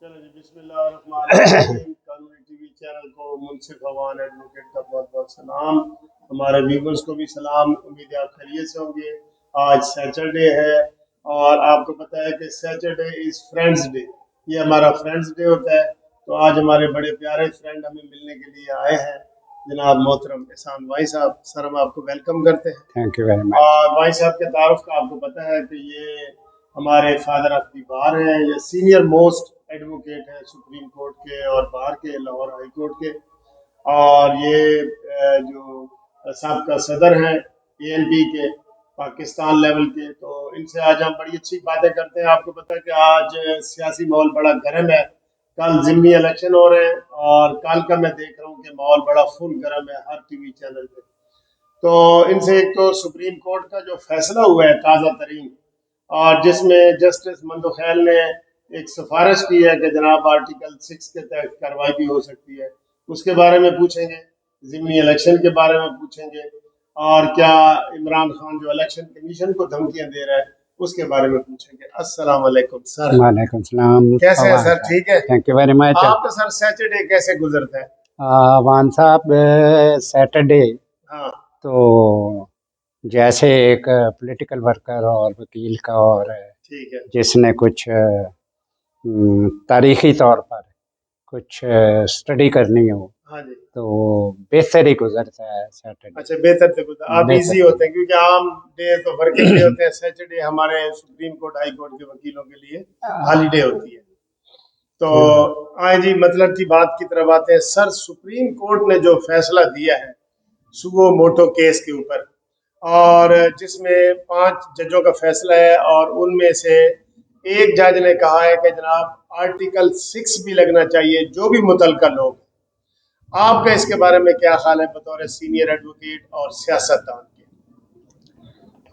चलो जी, बिस्मिल्लाहिर्रहमानिर्रहीम। कानूनी टीवी चैनल को मुनसिफ अवान एडवोकेट का बहुत बहुत सलाम। हमारे व्यूवर्स को भी सलाम। उम्मीद है आप खैरियत से होंगे। आज सैटरडे है और आपको पता है कि सैटरडे इज़ फ्रेंड्स डे। ये हमारा फ्रेंड्स डे होता है। तो आज हमारे बड़े प्यारे फ्रेंड हमें मिलने के लिए आए हैं, जनाब मोहतरम एहसान भाई साहब। सर, हम आपको वेलकम करते हैं। Thank you very much. और भाई साहब के तारुफ का आपको पता है कि ये हमारे फादर ऑफ दी बार हैं। ये सीनियर मोस्ट एडवोकेट हैं सुप्रीम कोर्ट के और बार के, लाहौर हाई कोर्ट के। और ये जो साबका सदर हैं ANP के, पाकिस्तान लेवल के। तो इनसे आज हम बड़ी अच्छी बातें करते हैं। आपको पता है कि आज सियासी माहौल बड़ा गर्म है। कल ज़िमनी इलेक्शन हो रहे हैं और कल का मैं देख रहा हूँ कि माहौल बड़ा फुल गर्म है हर टीवी चैनल पे। तो इनसे एक तो सुप्रीम कोर्ट का जो फैसला हुआ है ताज़ा तरीन, और जिसमें जस्टिस मंदोखैल ने एक सिफारिश की है कि जनाब आर्टिकल 6 के तहत कार्रवाई भी हो सकती है, उसके बारे में पूछेंगे। ज़िमनी इलेक्शन के बारे में पूछेंगे। और क्या इमरान खान जो इलेक्शन कमीशन को धमकियां दे रहा है उसके बारे में पूछेंगे। अस्सलाम वालेकुम सर। वालेकुम सलाम। कैसे हैं सर? ठीक है। Thank you very much. आपका सर सैटरडे कैसे गुजरता है? वान साहब, सैटरडे हाँ तो जैसे एक पॉलिटिकल वर्कर और वकील का, और ठीक है। जिसने कुछ तारीखी तौर पर कुछ स्टडी करनी हो, हाँ जी। तो बेहतर ही गुजरता है सैटरडे। अच्छा, बेहतर से गुजर आप बेहतर इजी होते हैं क्योंकि आम डे तो वर्किंग डे होते हैं। सैटरडे हमारे सुप्रीम कोर्ट हाई कोर्ट के वकीलों के लिए हॉलीडे होती है। तो आए जी, मतलब की बात की तरफ आते हैं। सर, सुप्रीम कोर्ट ने जो फैसला दिया है सुगो मोटो केस के ऊपर, और जिसमें 5 जजों का फैसला है, और उनमें से एक जज ने कहा है कि जनाब आर्टिकल 6 भी लगना चाहिए जो भी मुतलका लोग। आपका इसके बारे में क्या ख्याल है बतौर सीनियर एडवोकेट और सियासतदान के?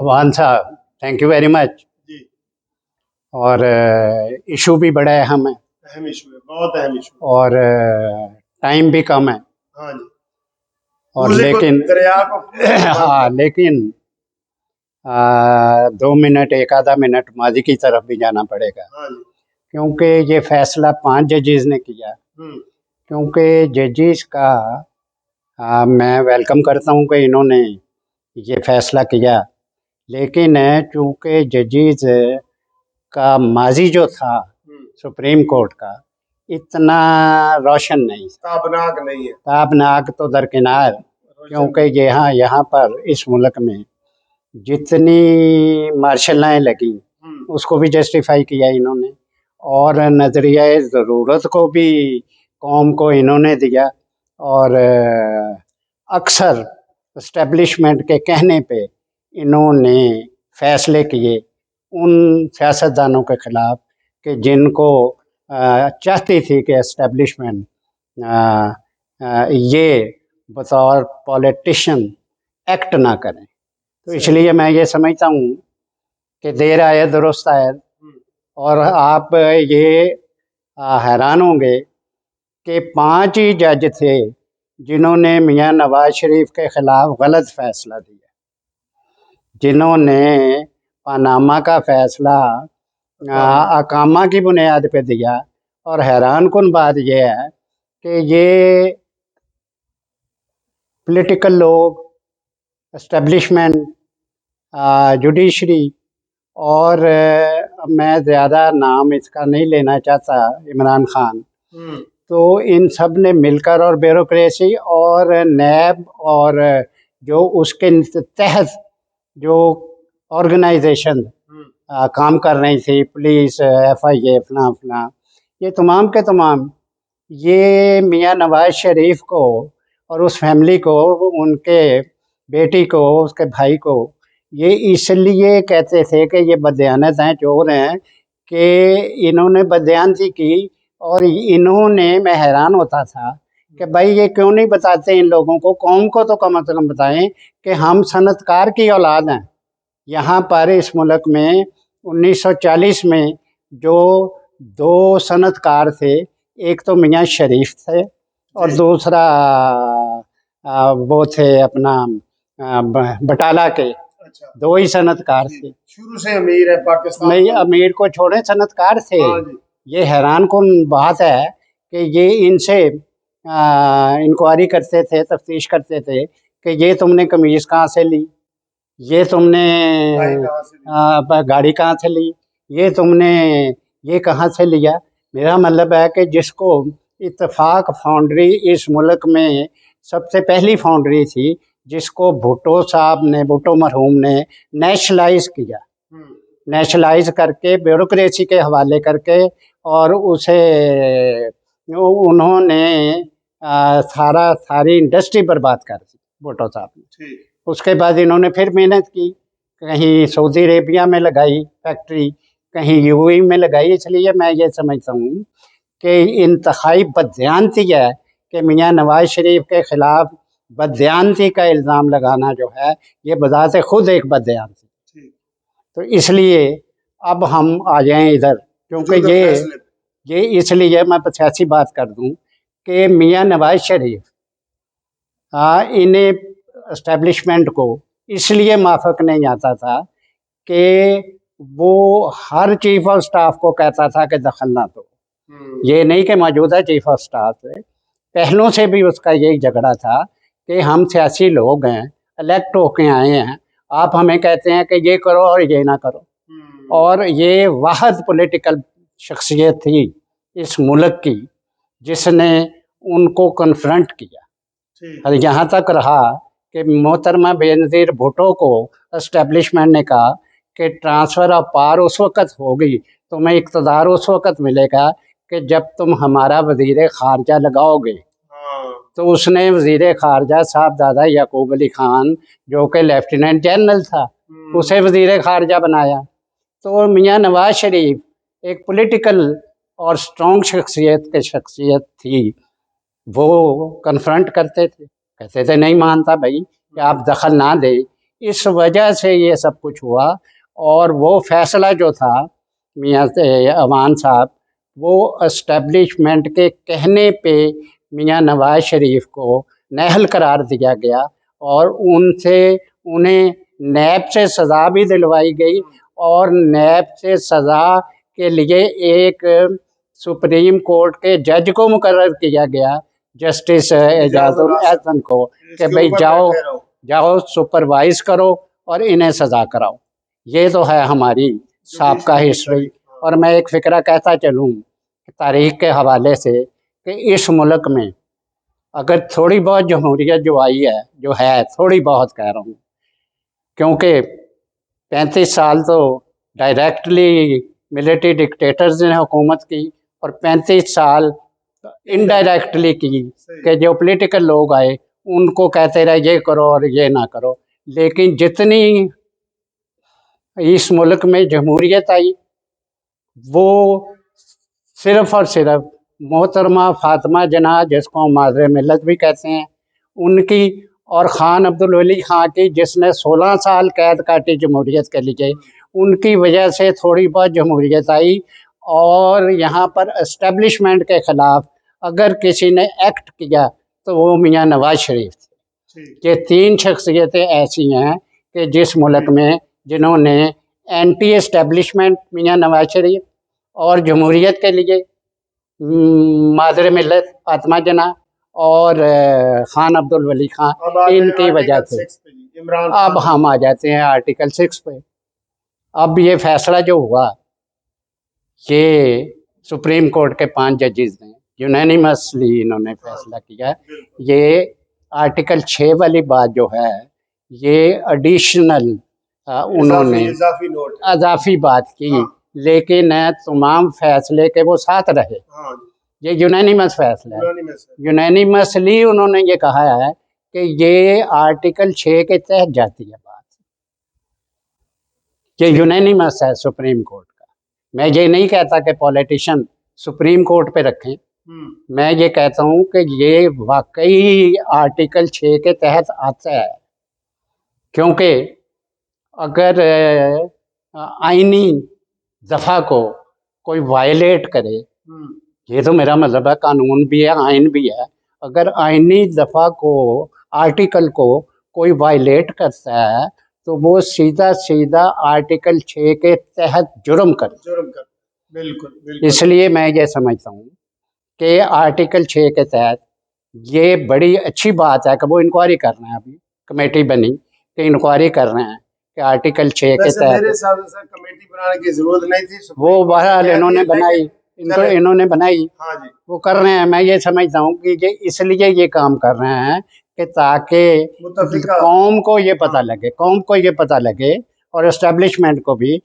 वान साहब, थैंक यू वेरी मच। जी। और इशू भी बड़ा अहम है, अहम इशू है, बहुत अहम इशू है। और टाइम भी कम है। हाँ जी। और दूसरे को लेकिन दरिया को हाँ, लेकिन 2 मिनट, एक आधा मिनट माजी की तरफ भी जाना पड़ेगा, हाँ जी। क्योंकि ये फैसला 5 जजेस ने किया। क्योंकि जजेस का मैं वेलकम करता हूँ कि इन्होंने ये फैसला किया, लेकिन चूँकि जजेस का माजी जो था सुप्रीम कोर्ट का इतना रोशन नहीं, ताबनाक नहीं है। ताबनाक तो दरकिनार, क्योंकि यहाँ पर इस मुल्क में जितनी मार्शल लॉ लगी उसको भी जस्टिफाई किया इन्होंने, और नज़रिया ज़रूरत को भी कौम को इन्होंने दिया। और अक्सर इस्टेब्लिशमेंट के कहने पे इन्होंने फैसले किए उन सियासतदानों के ख़िलाफ़ कि जिनको चाहती थी कि इस्टेब्लिशमेंट ये बतौर पॉलिटिशियन एक्ट ना करें। तो इसलिए मैं ये समझता हूँ कि देर आए दुरुस्त आए। और आप ये हैरान होंगे कि 5 ही जज थे जिन्होंने मियां नवाज शरीफ के ख़िलाफ़ गलत फैसला दिया, जिन्होंने पनामा का फैसला अकामा की बुनियाद पे दिया। और हैरान कुन बात यह है कि ये पॉलिटिकल लोग, इस्टेब्लिशमेंट, जुडिशरी, और मैं ज़्यादा नाम इसका नहीं लेना चाहता, इमरान खान, तो इन सब ने मिलकर, और ब्यूरोक्रेसी और नैब और जो उसके तहत जो ऑर्गेनाइजेशन काम कर रही थी, पुलिस, FIA, फलां फलां, ये तमाम के तमाम ये मियां नवाज शरीफ को और उस फैमिली को, उनके बेटी को, उसके भाई को, ये इसलिए कहते थे कि ये बदयानत हैं, चोर हैं, कि इन्होंने बदयानती की। और इन्होंने, मैं हैरान होता था कि भाई ये क्यों नहीं बताते इन लोगों को, कौम को तो कम से कम बताएं कि हम सनतकार की औलाद हैं। यहाँ पर इस मुल्क में 1940 में जो 2 सनतकार थे, एक तो मियाँ शरीफ थे और दूसरा वो थे अपना बटाला के। अच्छा। 2 ही सनतकार थे। शुरू से अमीर है पाकिस्तान। नहीं, अमीर को छोड़े, सनतकार थे। ये हैरान कुन बात है कि ये इनसे इंक्वायरी करते थे, तफ्तीश करते थे कि ये तुमने कमीज़ कहाँ से ली, ये तुमने गाड़ी कहाँ से ली, ये तुमने ये कहाँ से लिया। मेरा मतलब है कि जिसको इत्तेफाक फाउंड्री इस मुल्क में सबसे पहली फाउंड्री थी, जिसको भुट्टो साहब ने, भुट्टो मरहूम ने नेशनलाइज किया, नेशनलाइज करके ब्यूरोक्रेसी के हवाले करके, और उसे उन्होंने सारी इंडस्ट्री बर्बाद कर दी भुट्टो साहब ने। उसके बाद इन्होंने फिर मेहनत की, कहीं सऊदी अरेबिया में लगाई फैक्ट्री, कहीं यूएई में लगाई। इसलिए मैं ये समझता हूँ कि इंतहाई बदयांती है कि मियाँ नवाज शरीफ के ख़िलाफ़ बदयांती का इल्ज़ाम लगाना जो है, ये बज़ाते खुद एक बदयांती। तो इसलिए अब हम आ जाएं इधर, क्योंकि ये इसलिए मैं सियासी बात कर दूं कि मियाँ नवाज शरीफ इन्हें एस्टेब्लिशमेंट को इसलिए माफ़क नहीं आता था कि वो हर चीफ ऑफ स्टाफ को कहता था कि दखल ना दो। ये नहीं कि मौजूदा चीफ ऑफ स्टाफ है, पहलों से भी उसका यही झगड़ा था कि हम सियासी लोग हैं, इलेक्ट होके आए हैं, आप हमें कहते हैं कि ये करो और ये ना करो। और ये वाहद पॉलिटिकल शख्सियत थी इस मुल्क की जिसने उनको कन्फ्रंट किया। और यहाँ तक रहा कि मोहतरमा बेनज़ीर भुट्टो को एस्टेब्लिशमेंट ने कहा कि ट्रांसफ़र ऑफ पावर उस वक़्त होगी, तुम्हें इक़्तिदार उस वक़्त मिलेगा कि जब तुम हमारा वज़ीर ख़ारजा लगाओगे। तो उसने वज़ीर ख़ारजा साहबज़ादा याकूब अली ख़ान, जो कि लेफ्टिनेंट जनरल था, उसे वज़ीर ख़ारजा बनाया। तो मियाँ नवाज शरीफ एक पॉलिटिकल और स्ट्रॉन्ग शख्सियत थी, वो कन्फ्रंट करते थे, कहते थे नहीं मानता भाई कि आप दखल ना दे। इस वजह से ये सब कुछ हुआ। और वो फैसला जो था मियाँ अवान साहब, वो एस्टेब्लिशमेंट के कहने पे मियाँ नवाज शरीफ को नाअहल करार दिया गया और उन्हें नैब से सज़ा भी दिलवाई गई। और नैब से सज़ा के लिए एक सुप्रीम कोर्ट के जज को मुकर्रर किया गया, जस्टिस एजाजुल एहसन को, कि भाई जाओ सुपरवाइज करो और इन्हें सज़ा कराओ। ये तो है हमारी साबका हिस्ट्री। और मैं एक फ़िक्रा कहता चलूँ तारीख़ के हवाले से कि इस मुल्क में अगर थोड़ी बहुत जमहूरियत जो आई है, जो है थोड़ी बहुत कह रहा हूँ, क्योंकि 35 साल तो डायरेक्टली मिलिट्री डिक्टेटर्स ने हुकूमत की और 35 साल इनडायरेक्टली की कि जो पॉलिटिकल लोग आए उनको कहते रहे ये करो और ये ना करो। लेकिन जितनी इस मुल्क में जमहूरियत आई, वो सिर्फ़ और सिर्फ मोहतरमा फ़ातिमा जना, जिसको मादरे मिल्लत भी कहते हैं, उनकी, और ख़ान अब्दुल वली ख़ान की, जिसने 16 साल कैद काटी जमहूरियत के लिए, उनकी वजह से थोड़ी बहुत जमहूरियत आई। और यहाँ पर एस्टेब्लिशमेंट के ख़िलाफ़ अगर किसी ने एक्ट किया तो वो मियाँ नवाज शरीफ थे। ये 3 शख्सियतें ऐसी हैं कि जिस मुल्क में जिन्होंने एंटी एस्टेब्लिशमेंट मियाँ नवाज शरीफ और जमहूरियत के लिए मादरे मिल्लत फ़ातिमा जना और ख़ान अब्दुल वली ख़ान, इनकी वजह से। अब हम आ जाते हैं आर्टिकल 6 पे। अब ये फैसला जो हुआ, ये सुप्रीम कोर्ट के 5 जजेस ने यूनानिमसली इन्होंने फैसला किया। ये आर्टिकल 6 वाली बात जो है, ये एडिशनल उन्होंने इजाफी बात की, लेकिन तमाम फैसले के वो साथ रहे। ये यूनानिमस फैसला है, यूनानिमसली उन्होंने ये कहा है कि ये आर्टिकल 6 के तहत जाती है बात। ये यूनानिमस है सुप्रीम कोर्ट का। मैं ये नहीं कहता कि पॉलिटिशियन सुप्रीम कोर्ट पे रखें, मैं ये कहता हूँ कि ये वाकई आर्टिकल 6 के तहत आता है। क्योंकि अगर आईनी दफ़ा को कोई वायलेट करे, ये तो मेरा मतलब है कानून भी है, आइन भी है, अगर आईनी दफ़ा को, आर्टिकल को कोई वायलेट करता है तो वो सीधा सीधा आर्टिकल 6 के तहत जुर्म कर। बिल्कुल बिल्कुल। इसलिए मैं ये समझता हूँ कि आर्टिकल 6 के तहत ये बड़ी अच्छी बात है कि वो इंक्वायरी कर रहे हैं। अभी कमेटी बनी कि इंक्वायरी कर रहे हैं कि आर्टिकल 6 के वैसे मेरे तहत हिसाब से सर कमेटी बनाने की जरूरत नहीं थी, वो सुप्रीम कोर्ट ने बहरहाल कह इन्होंने दिया, बनाई, लेकिन इनको चले। इन्होंने बनाई, हाँ जी। वो कर रहे हैं। मैं ये समझता हूँ कि ये इसलिए ये काम कर रहे हैं कि ताकि मुतफिका। कौम को ये हाँ पता लगे, कौम को ये पता लगे और एस्टेब्लिशमेंट को भी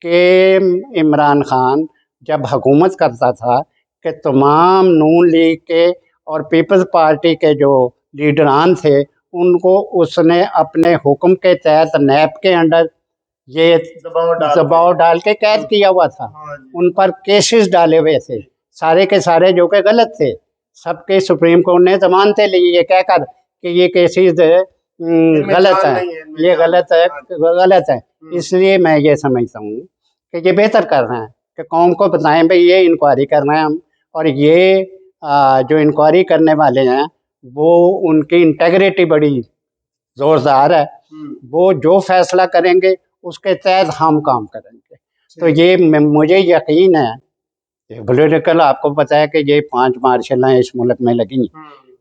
कि इमरान खान जब हुकूमत करता था कि तमाम नून लीग के और पीपल्स पार्टी के जो लीडरान थे उनको उसने अपने हुक्म के तहत नैब के अंडर ये दबाव डाल के कैद किया हुआ था। हाँ जी। उन पर केसेस डाले हुए थे, सारे के सारे जो कि गलत थे। सबके सुप्रीम कोर्ट ने जमानतें ली ये कहकर कि ये केसेस इनमें गलत जान हैं, नहीं है, इनमें ये जान गलत है, हाँ जी। गलत है। इसलिए मैं ये समझता हूँ कि ये बेहतर कर रहे हैं कि कौम को बताएं भाई ये इंक्वायरी कर रहे हैं हम, और ये जो इंक्वायरी करने वाले हैं वो उनकी इंटेग्रिटी बड़ी ज़ोरदार है, वो जो फैसला करेंगे उसके तहत हम काम करेंगे। तो ये मुझे यकीन है। पॉलिटिकल आपको पता है कि ये 5 मार्शलें इस मुल्क में लगी।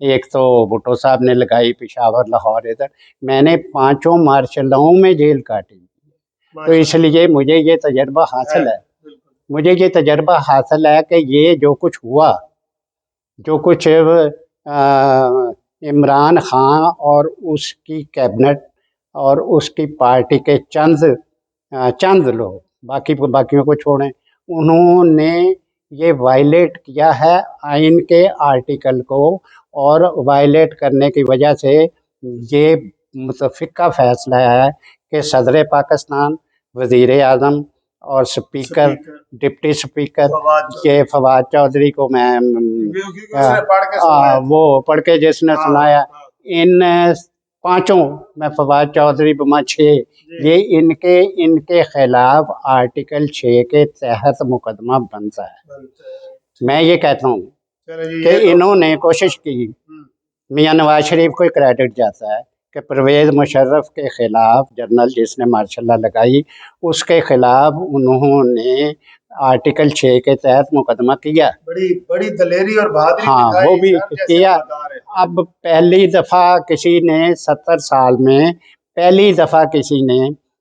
एक तो भुट्टो साहब ने लगाई पेशावर, लाहौर, इधर मैंने 5 मार्शलों में जेल काटी। तो इसलिए मुझे ये तजर्बा हासिल है, मुझे ये तजर्बा हासिल है कि ये जो कुछ हुआ, जो कुछ इमरान खान और उसकी कैबिनेट और उसकी पार्टी के चंद लोग, बाकियों को छोड़ें, उन्होंने ये वायलेट किया है आइन के आर्टिकल को, और वायलेट करने की वजह से ये मुतफ़िका फैसला है कि सदर पाकिस्तान, वज़ीर आज़म और स्पीकर, डिप्टी स्पीकर ये फवाद चौधरी को मैं वो पढ़ के जिसने सुनाया, इन 5 मैं फवाद चौधरी बमा 6 ये इनके खिलाफ आर्टिकल 6 के तहत मुकदमा बनता है। मैं ये कहता हूँ कि इन्होंने कोशिश की, मियाँ नवाज शरीफ को क्रेडिट जाता है कि परवेज़ मुशर्रफ के खिलाफ जनरल जिसने मार्शल लॉ लगाई उसके खिलाफ उन्होंने आर्टिकल 6 के तहत मुकदमा किया। बड़ी बड़ी दलेरी और बहादुरी हाँ दिखाई वो भी किया। है। अब पहली दफ़ा किसी ने 70 साल में पहली दफ़ा किसी ने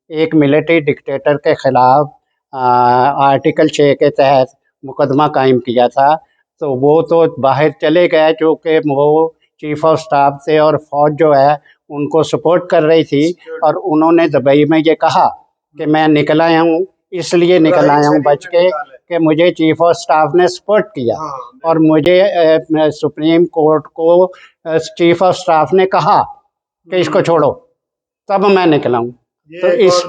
एक मिलिट्री डिक्टेटर के खिलाफ आर्टिकल 6 के तहत मुकदमा कायम किया था। तो वो तो बाहर चले गए चूँकि वो चीफ ऑफ स्टाफ थे और फौज जो है उनको सपोर्ट कर रही थी, और उन्होंने दुबई में ये कहा कि मैं निकल आया हूँ, इसलिए निकल आया हूँ बच के कि मुझे चीफ ऑफ स्टाफ ने सपोर्ट किया और मुझे सुप्रीम कोर्ट को चीफ ऑफ स्टाफ ने कहा कि इसको छोड़ो, तब मैं निकला हूँ। तो इस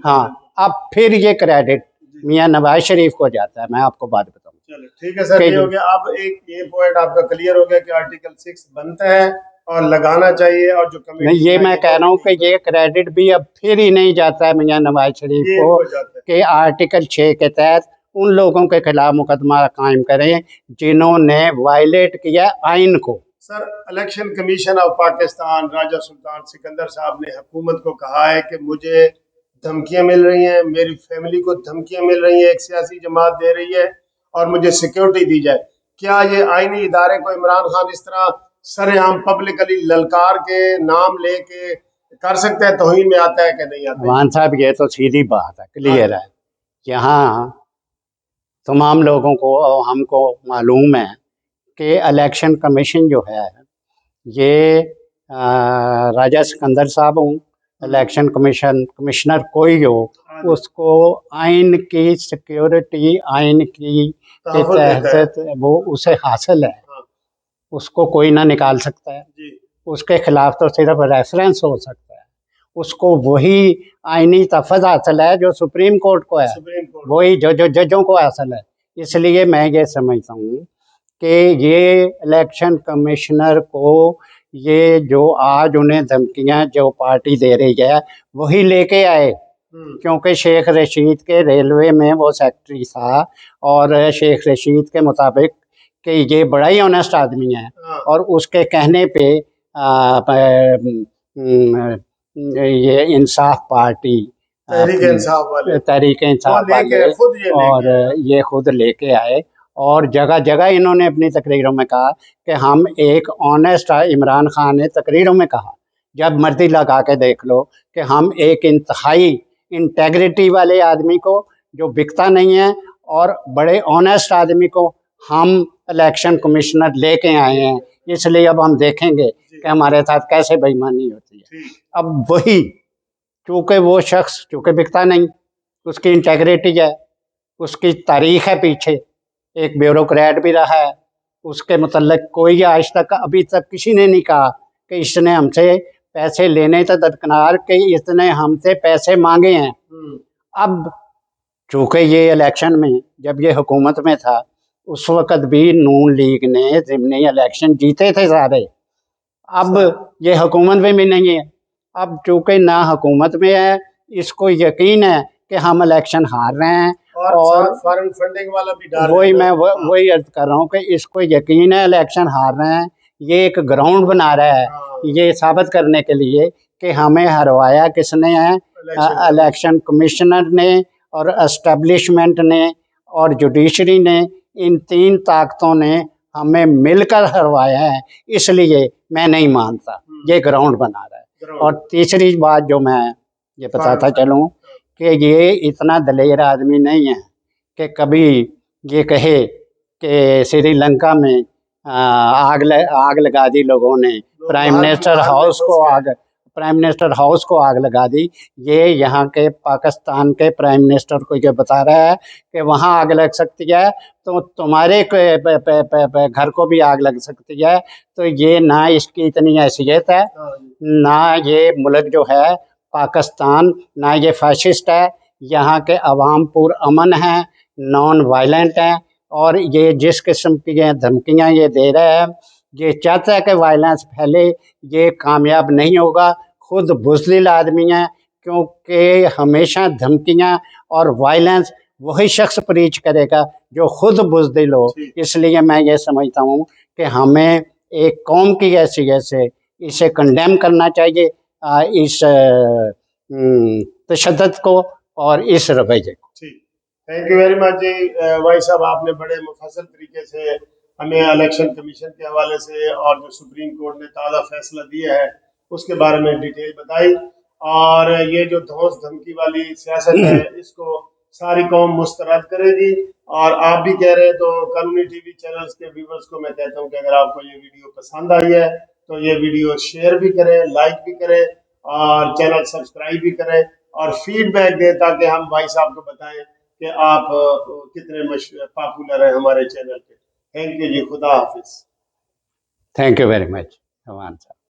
हाँ अब फिर ये क्रेडिट मियाँ नवाज शरीफ को जाता है। मैं आपको बात बताऊँ, चलो ठीक है सर, ये हो गया। अब एक ये पॉइंट आपका क्लियर हो गया कि आर्टिकल 6 बनता है और लगाना चाहिए, और जो कमेटी नहीं ये मैं कह रहा हूँ कि ये क्रेडिट भी अब फिर ही नहीं जाता है मियाँ नवाज शरीफ को कि आर्टिकल 6 के तहत उन लोगों के खिलाफ मुकदमा कायम करें जिन्होंने वायलेट किया आइन को। Sir election commission of Pakistan Raja Sultan Sikandar साहब ने हुकूमत को कहा है कि मुझे धमकियां मिल रही हैं, मेरी फैमिली को धमकियां मिल रही हैं, एक सियासी जमात दे रही है और मुझे सिक्योरिटी दी जाए। क्या ये आईनी इदारे को इमरान खान इस तरह सरेआम पब्लिकली ललकार के नाम लेके कर सकता है? तौहीन में आता है कि नहीं आता? मान साहब ये तो सीधी बात है, क्लियर है। यहाँ तमाम लोगों को हमको मालूम है कि इलेक्शन कमीशन जो है ये राजा सिकंदर साहब हूँ, इलेक्शन कमिश्नर कोई हो, उसको आइन की सिक्योरिटी, आइन की के तहत वो उसे हासिल है, उसको कोई ना निकाल सकता है। उसके खिलाफ तो सिर्फ रेफरेंस हो सकता है, उसको वही आइनी तहफ़्फ़ुज़ हासिल है जो सुप्रीम कोर्ट को है, वही जो जजों को हासिल है। इसलिए मैं ये समझता हूँ कि ये इलेक्शन कमिश्नर को ये जो आज उन्हें धमकियां जो पार्टी दे रही है वही लेके आए, क्योंकि शेख रशीद के रेलवे में वो सेक्रेटरी था और शेख रशीद के मुताबिक कि ये बड़ा ही ऑनेस्ट आदमी है और उसके कहने पे ये इंसाफ पार्टी तहरीक इंसाफ वाले तहरीक इंसाफ वाले, खुद ये और ये खुद लेके आए और जगह जगह इन्होंने अपनी तकरीरों में कहा कि हम एक ऑनेस्ट, इमरान खान ने तकरीरों में कहा, जब मर्जी लगा के देख लो, कि हम एक इंतहाई इंटेग्रिटी वाले आदमी को जो बिकता नहीं है और बड़े ऑनेस्ट आदमी को हम इलेक्शन कमिश्नर लेके आए हैं, इसलिए अब हम देखेंगे कि हमारे साथ कैसे बेईमानी होती है। अब वही, चूँकि वो शख्स चूँकि बिकता नहीं, उसकी इंटेग्रिटी है, उसकी तारीख है पीछे, एक ब्यूरोक्रेट भी रहा है, उसके मतलब कोई आज तक अभी तक किसी ने नहीं कहा कि इसने हमसे पैसे लेने तो दरकिनार के इसने हमसे पैसे मांगे हैं। अब चूँकि ये इलेक्शन में जब ये हुकूमत में था, उस वक़्त भी नून लीग ने ज़िमनी इलेक्शन जीते थे सारे। अब ये हुकूमत में भी नहीं है। अब चूँकि ना हुकूमत में है, इसको यकीन है कि हम इलेक्शन हार रहे हैं, और फॉरेन फंडिंग वाला भी डाल वही मैं वही अर्ज कर रहा हूँ कि इसको यकीन है इलेक्शन हार रहे हैं। ये एक ग्राउंड बना रहा है ये साबित करने के लिए कि हमें हरवाया किसने है, इलेक्शन कमिश्नर ने और एस्टेब्लिशमेंट ने और जुडिशरी ने, इन तीन ताकतों ने हमें मिलकर हरवाया है, इसलिए मैं नहीं मानता। ये ग्राउंड बना रहा है। और तीसरी बात जो मैं ये बताता चलूँ कि ये इतना दलेर आदमी नहीं है कि कभी ये कहे कि श्रीलंका में आग लगा दी लोगों ने, प्राइम मिनिस्टर हाउस को आग लगा दी। ये यहाँ के पाकिस्तान के प्राइम मिनिस्टर को ये बता रहा है कि वहाँ आग लग सकती है तो तुम्हारे घर को भी आग लग सकती है। तो ये ना इसकी इतनी हैसियत है, ना ये मुल्क जो है पाकिस्तान, ना ये फैशिस्ट है। यहाँ के अवाम पुरअमन हैं, नॉन वायलेंट हैं, और ये जिस किस्म की धमकियाँ ये दे रहा है, ये चाहता है कि वायलेंस फैले, ये कामयाब नहीं होगा। खुद बुज़दिल आदमी है, क्योंकि हमेशा धमकियाँ और वायलेंस वही शख्स प्रीच करेगा जो खुद बुज़दिल हो। इसलिए मैं ये समझता हूँ कि हमें एक कौम की हैसियत से इसे कंडेम करना चाहिए, इस तशद्दुद को और इस रवैये को। थैंक यू वेरी मच जी भाई साहब, आपने बड़े मुफस्सल तरीके से हमें इलेक्शन कमीशन के हवाले से और जो सुप्रीम कोर्ट ने ताज़ा फैसला दिया है उसके बारे में डिटेल बताई। और ये जो धौंस धमकी वाली सियासत है इसको सारी कौम मुस्तरद करेगी। और आप भी कह रहे हैं तो कानूनी टीवी चैनल्स के व्यूवर्स को मैं कहता हूँ कि अगर आपको ये वीडियो पसंद आई है तो ये वीडियो शेयर भी करें, लाइक भी करें और चैनल सब्सक्राइब भी करें और फीडबैक दें, ताकि हम भाई साहब को बताएं कि आप कितने पॉपुलर हैं हमारे चैनल पे। थैंक यू जी, खुदा हाफिज। Thank you very much Raman साहब।